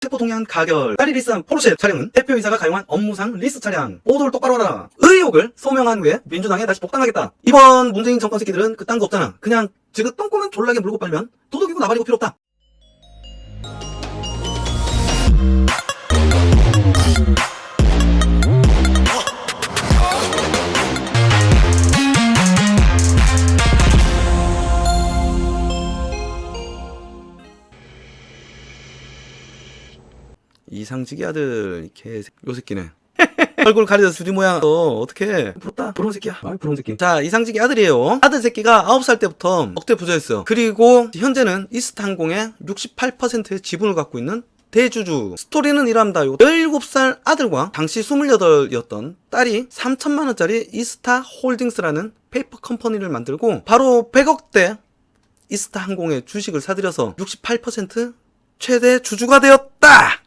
체포동의안 가결, 딸이 리스한 포르쉐 차량은 대표이사가 가용한 업무상 리스 차량, 보도를 똑바로 하라. 의혹을 소명한 후에 민주당에 다시 복당하겠다. 이번 문재인 정권 새끼들은 그딴 거 없잖아. 그냥 지금 똥꼬만 졸라게 물고 빨면 도둑이고 나발이고 필요 없다. 이상직이 아들 개새끼 요 새끼네. 얼굴 가려서 주디 모양 어떡해. 부럽다. 부러운 새끼야. 아이 부러운 새끼. 자, 이상직이 아들이에요. 아들 새끼가 9살 때부터 억대 부자였어요. 그리고 현재는 이스타항공의 68%의 지분을 갖고 있는 대주주. 스토리는 이랍니다. 17살 아들과 당시 28이었던 딸이 3천만원짜리 이스타홀딩스라는 페이퍼 컴퍼니를 만들고 바로 100억대 이스타항공의 주식을 사들여서 68% 최대 주주가 되었다.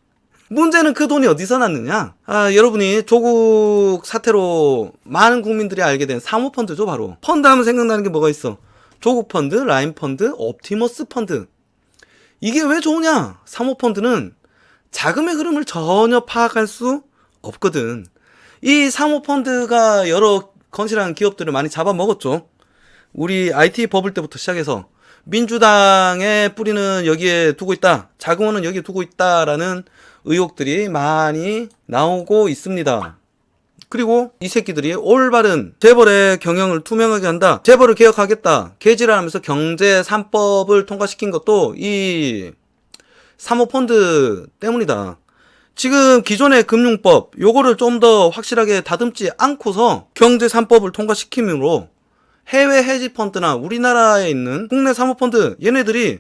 문제는 그 돈이 어디서 났느냐? 여러분이 조국 사태로 많은 국민들이 알게 된 사모펀드죠, 바로. 펀드 하면 생각나는 게 뭐가 있어? 조국 펀드, 라인 펀드, 옵티머스 펀드. 이게 왜 좋으냐? 사모펀드는 자금의 흐름을 전혀 파악할 수 없거든. 이 사모펀드가 여러 건실한 기업들을 많이 잡아먹었죠. 우리 IT 버블 때부터 시작해서 민주당의 뿌리는 여기에 두고 있다, 자금원은 여기에 두고 있다라는 의혹들이 많이 나오고 있습니다. 그리고 이 새끼들이 올바른 재벌의 경영을 투명하게 한다, 재벌을 개혁하겠다, 개지랄하면서 경제 3법을 통과시킨 것도 이 사모펀드 때문이다. 지금 기존의 금융법 요거를 좀 더 확실하게 다듬지 않고서 경제 3법을 통과시킴으로 해외 헤지펀드나 우리나라에 있는 국내 사모펀드 얘네들이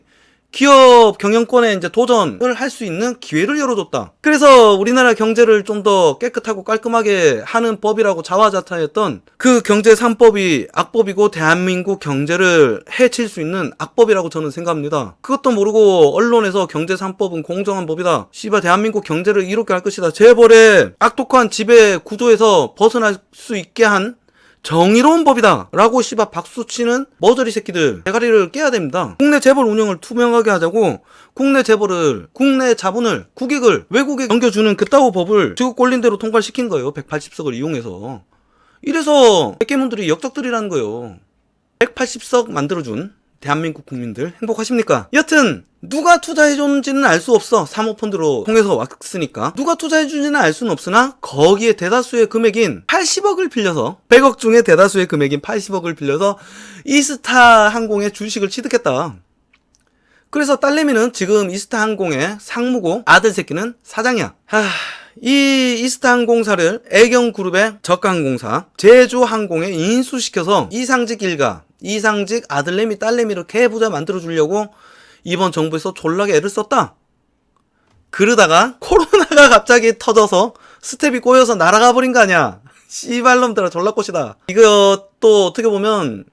기업 경영권에 이제 도전을 할 수 있는 기회를 열어줬다. 그래서 우리나라 경제를 좀 더 깨끗하고 깔끔하게 하는 법이라고 자화자찬했던 그 경제 3법이 악법이고 대한민국 경제를 해칠 수 있는 악법이라고 저는 생각합니다. 그것도 모르고 언론에서 경제 3법은 공정한 법이다, 씨발 대한민국 경제를 이롭게 할 것이다, 재벌의 악독한 지배 구조에서 벗어날 수 있게 한 정의로운 법이다 라고 씨발 박수치는 머저리 새끼들 대가리를 깨야 됩니다. 국내 재벌 운영을 투명하게 하자고 국내 재벌을, 국내 자본을, 국익을 외국에 넘겨주는 그따구 법을 지구 꼴린 대로 통과시킨 거예요. 180석을 이용해서. 이래서 백개문들이 역적들이라는 거예요. 180석 만들어준 대한민국 국민들 행복하십니까? 여튼 누가 투자해줬는지는 알 수 없어. 사모펀드로 통해서 왔으니까 누가 투자해준지는 알 수는 없으나 거기에 대다수의 금액인 80억을 빌려서, 100억 중에 대다수의 금액인 80억을 빌려서 이스타항공의 주식을 취득했다. 그래서 딸내미는 지금 이스타항공의 상무고 아들 새끼는 사장이야. 이 이스타항공사를 애경그룹의 저가항공사 제주항공에 인수시켜서 이상직 일가, 이상직 아들내미 딸내미를 개부자 만들어주려고 이번 정부에서 졸라게 애를 썼다. 그러다가 코로나가 갑자기 터져서 스텝이 꼬여서 날아가 버린 거 아니야. 씨발놈들아 졸라꽃이다. 이것도 어떻게 보면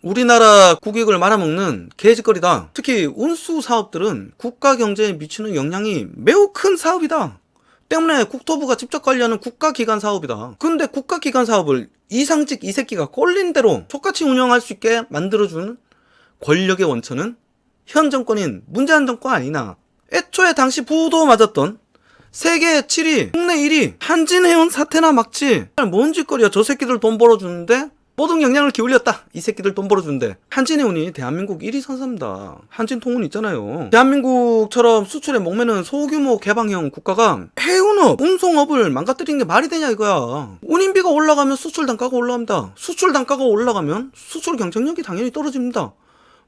우리나라 국익을 말아먹는 개짓거리다. 특히 운수 사업들은 국가 경제에 미치는 영향이 매우 큰 사업이다. 때문에 국토부가 직접 관리하는 국가기관 사업이다. 근데 국가기관 사업을 이상직 이 새끼가 꼴린 대로 똑같이 운영할 수 있게 만들어주는 권력의 원천은 현 정권인 문재인 정권 아니나. 애초에 당시 부도 맞았던 세계 7위, 국내 1위 한진해운 사태나 막지. 뭔 짓거리야. 저 새끼들 돈 벌어주는데 모든 역량을 기울였다. 이 새끼들 돈 벌어주는데. 한진해운이 대한민국 1위 선사입니다. 한진통운 있잖아요. 대한민국처럼 수출에 목매는 소규모 개방형 국가가 해운업, 운송업을 망가뜨리는 게 말이 되냐 이거야. 운임비가 올라가면 수출 단가가 올라갑니다. 수출 단가가 올라가면 수출 경쟁력이 당연히 떨어집니다.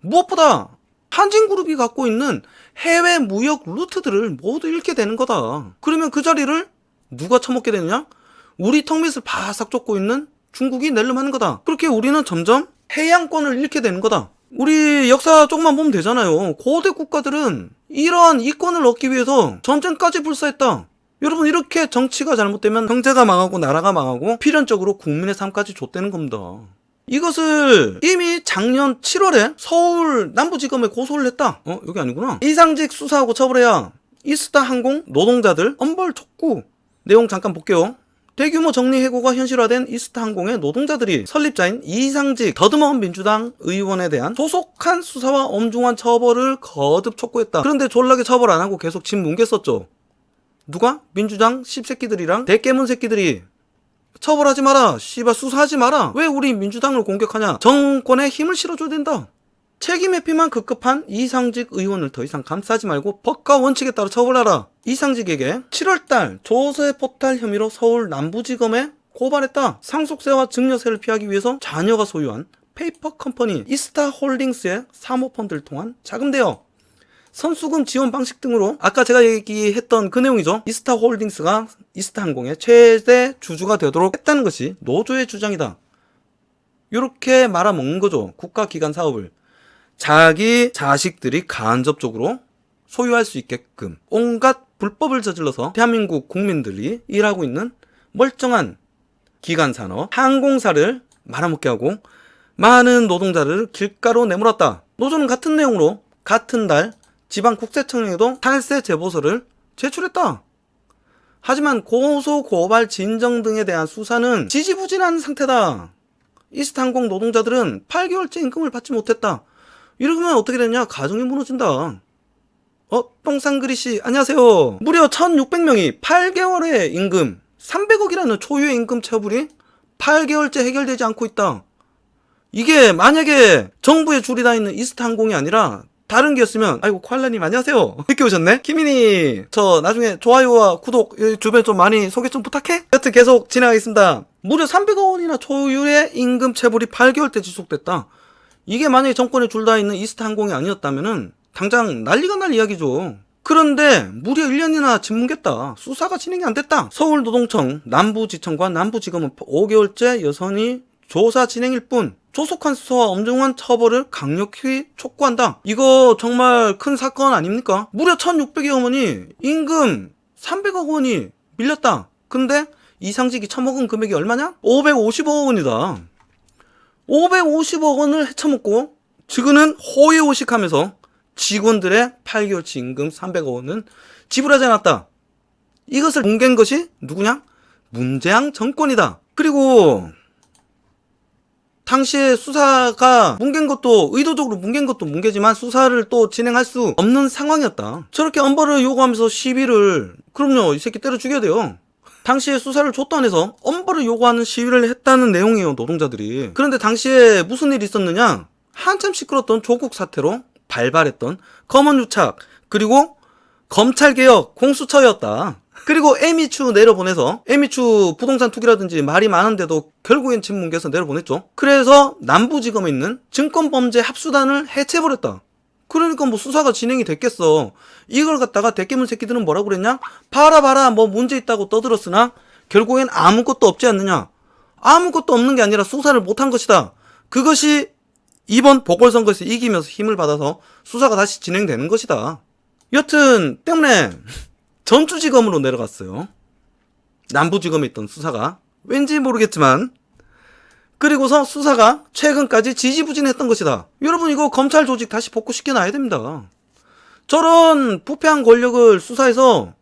무엇보다 한진그룹이 갖고 있는 해외 무역 루트들을 모두 잃게 되는 거다. 그러면 그 자리를 누가 처먹게 되느냐? 우리 턱밑을 바싹 쫓고 있는 중국이 낼름하는 거다. 그렇게 우리는 점점 해양권을 잃게 되는 거다. 우리 역사 조금만 보면 되잖아요. 고대 국가들은 이러한 이권을 얻기 위해서 전쟁까지 불사했다. 여러분, 이렇게 정치가 잘못되면 경제가 망하고 나라가 망하고 필연적으로 국민의 삶까지 좆되는 겁니다. 이것을 이미 작년 7월에 서울 남부지검에 고소를 했다. 여기 아니구나. 이상직 수사하고 처벌해야 이스타항공 노동자들 엄벌 촉구. 내용 잠깐 볼게요. 대규모 정리해고가 현실화된 이스타항공의 노동자들이 설립자인 이상직 더듬어온 민주당 의원에 대한 소속한 수사와 엄중한 처벌을 거듭 촉구했다. 그런데 졸라게 처벌 안 하고 계속 집 뭉갰었죠. 누가? 민주당 씹새끼들이랑 대깨문 새끼들이 처벌하지 마라. 씨발 수사하지 마라. 왜 우리 민주당을 공격하냐. 정권에 힘을 실어줘야 된다. 책임 회피만 급급한 이상직 의원을 더 이상 감싸지 말고 법과 원칙에 따라 처벌하라. 이상직에게 7월달 조세 포탈 혐의로 서울 남부지검에 고발했다. 상속세와 증여세를 피하기 위해서 자녀가 소유한 페이퍼 컴퍼니 이스타홀딩스의 사모펀드를 통한 자금 대여, 선수금 지원 방식 등으로 아까 제가 얘기했던 그 내용이죠. 이스타홀딩스가 이스타항공의 최대 주주가 되도록 했다는 것이 노조의 주장이다. 이렇게 말아먹는 거죠. 국가기관 사업을. 자기 자식들이 간접적으로 소유할 수 있게끔 온갖 불법을 저질러서 대한민국 국민들이 일하고 있는 멀쩡한 기관산업 항공사를 말아먹게 하고 많은 노동자를 길가로 내몰았다. 노조는 같은 내용으로 같은 달 지방국세청에도 탈세 제보서를 제출했다. 하지만 고소, 고발, 진정 등에 대한 수사는 지지부진한 상태다. 이스타항공 노동자들은 8개월째 임금을 받지 못했다. 이러면 어떻게 되냐? 가정이 무너진다. 똥상그리씨 안녕하세요. 무려 1600명이 8개월의 임금 300억이라는 초유의 임금 체불이 8개월째 해결되지 않고 있다. 이게 만약에 정부에 줄이 다 있는 이스타항공이 아니라 다른 게였으면 아이고 코알라님 안녕하세요. 늦게 오셨네. 키미니 저 나중에 좋아요와 구독 주변 좀 많이 소개 좀 부탁해. 여튼 계속 진행하겠습니다. 무려 300억 원이나 초유의 임금 체불이 8개월째 지속됐다. 이게 만약에 정권에 줄 다 있는 이스타항공이 아니었다면은 당장 난리가 날 이야기죠. 그런데 무려 1년이나 짓뭉갰다. 수사가 진행이 안 됐다. 서울노동청, 남부지청과 남부지검은 5개월째 여전히 조사 진행일 뿐 조속한 수사와 엄중한 처벌을 강력히 촉구한다. 이거 정말 큰 사건 아닙니까? 무려 1600여 원이 임금 300억 원이 밀렸다. 근데 이상직이 처먹은 금액이 얼마냐? 550억 원이다. 550억 원을 헤쳐먹고 지금은 호의호식하면서 직원들의 8개월치 임금 300억 원은 지불하지 않았다. 이것을 뭉갠 것이 누구냐? 문재양 정권이다. 그리고 당시에 수사가 뭉갠 것도 의도적으로 뭉갠 것도 뭉개지만 수사를 또 진행할 수 없는 상황이었다. 저렇게 엄벌을 요구하면서 시비를 그럼요 이 새끼 때려 죽여야 돼요. 당시에 수사를 줬도 안 해서 엄벌을 요구하는 시위를 했다는 내용이에요, 노동자들이. 그런데 당시에 무슨 일이 있었느냐? 한참 시끄럽던 조국 사태로 발발했던 검언유착, 그리고 검찰개혁 공수처였다. 그리고 에미추 내려보내서 에미추 부동산 투기라든지 말이 많은데도 결국엔 침묵해서 내려보냈죠. 그래서 남부지검에 있는 증권범죄 합수단을 해체해버렸다. 그러니까 뭐 수사가 진행이 됐겠어. 이걸 갖다가 대깨문 새끼들은 뭐라고 그랬냐? 봐라 뭐 문제 있다고 떠들었으나 결국엔 아무것도 없지 않느냐. 아무것도 없는 게 아니라 수사를 못한 것이다. 그것이 이번 보궐선거에서 이기면서 힘을 받아서 수사가 다시 진행되는 것이다. 여튼 때문에 전주지검으로 내려갔어요. 남부지검에 있던 수사가 왠지 모르겠지만 그리고서 수사가 최근까지 지지부진했던 것이다. 여러분 이거 검찰 조직 다시 복구시켜놔야 됩니다. 저런 부패한 권력을 수사해서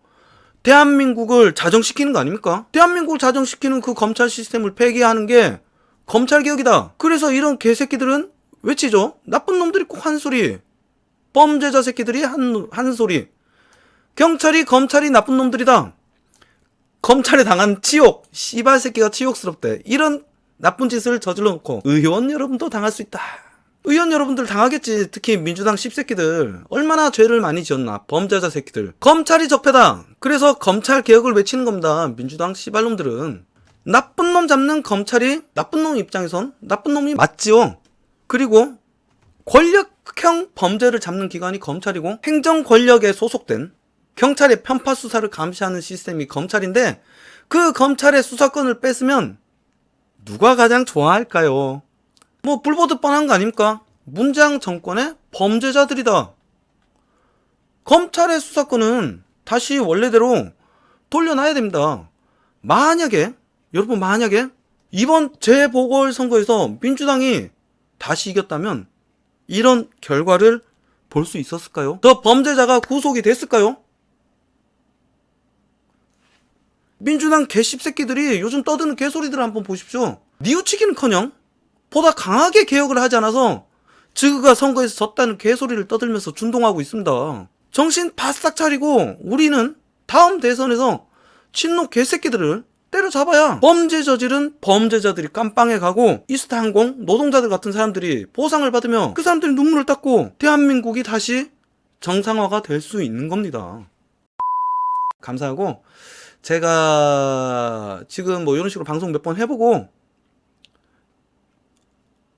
대한민국을 자정시키는 거 아닙니까? 대한민국을 자정시키는 그 검찰 시스템을 폐기하는 게 검찰개혁이다. 그래서 이런 개새끼들은 외치죠. 나쁜 놈들이 꼭 한 소리. 범죄자 새끼들이 한 소리. 경찰이 검찰이 나쁜 놈들이다. 검찰에 당한 치욕. 씨발 새끼가 치욕스럽대. 이런 나쁜 짓을 저질러 놓고 의원 여러분도 당할 수 있다. 의원 여러분들 당하겠지. 특히 민주당 씹새끼들 얼마나 죄를 많이 지었나. 범죄자 새끼들. 검찰이 적폐다. 그래서 검찰 개혁을 외치는 겁니다. 민주당 씨발놈들은. 나쁜 놈 잡는 검찰이 나쁜 놈 입장에선 나쁜 놈이 맞지요. 그리고 권력형 범죄를 잡는 기관이 검찰이고 행정 권력에 소속된 경찰의 편파 수사를 감시하는 시스템이 검찰인데 그 검찰의 수사권을 뺏으면 누가 가장 좋아할까요? 뭐 불보듯 뻔한 거 아닙니까? 문재양 정권의 범죄자들이다. 검찰의 수사권은 다시 원래대로 돌려놔야 됩니다. 여러분 만약에 이번 재보궐선거에서 민주당이 다시 이겼다면 이런 결과를 볼 수 있었을까요? 더 범죄자가 구속이 됐을까요? 민주당 개씹새끼들이 요즘 떠드는 개소리들을 한번 보십시오. 뉘우치기는커녕 보다 강하게 개혁을 하지 않아서 지그가 선거에서 졌다는 개소리를 떠들면서 준동하고 있습니다. 정신 바싹 차리고 우리는 다음 대선에서 친노 개새끼들을 때려잡아야 범죄 저지른 범죄자들이 깜빵에 가고 이스타항공 노동자들 같은 사람들이 보상을 받으며 그 사람들이 눈물을 닦고 대한민국이 다시 정상화가 될 수 있는 겁니다. 감사하고 제가 지금 뭐 이런 식으로 방송 몇 번 해보고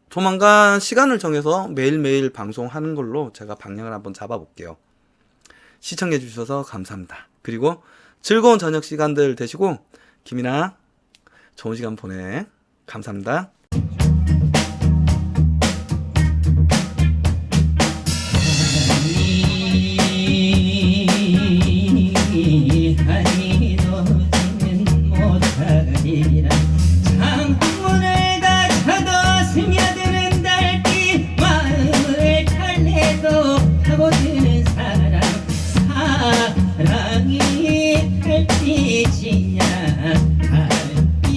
조만간 시간을 정해서 매일매일 방송하는 걸로 제가 방향을 한번 잡아볼게요. 시청해 주셔서 감사합니다. 그리고 즐거운 저녁 시간들 되시고 김이나 좋은 시간 보내. 감사합니다. 창문을 닫혀도 스며드는 달빛 마음을 달래도 파고드는 사랑 사랑이 달빛이냐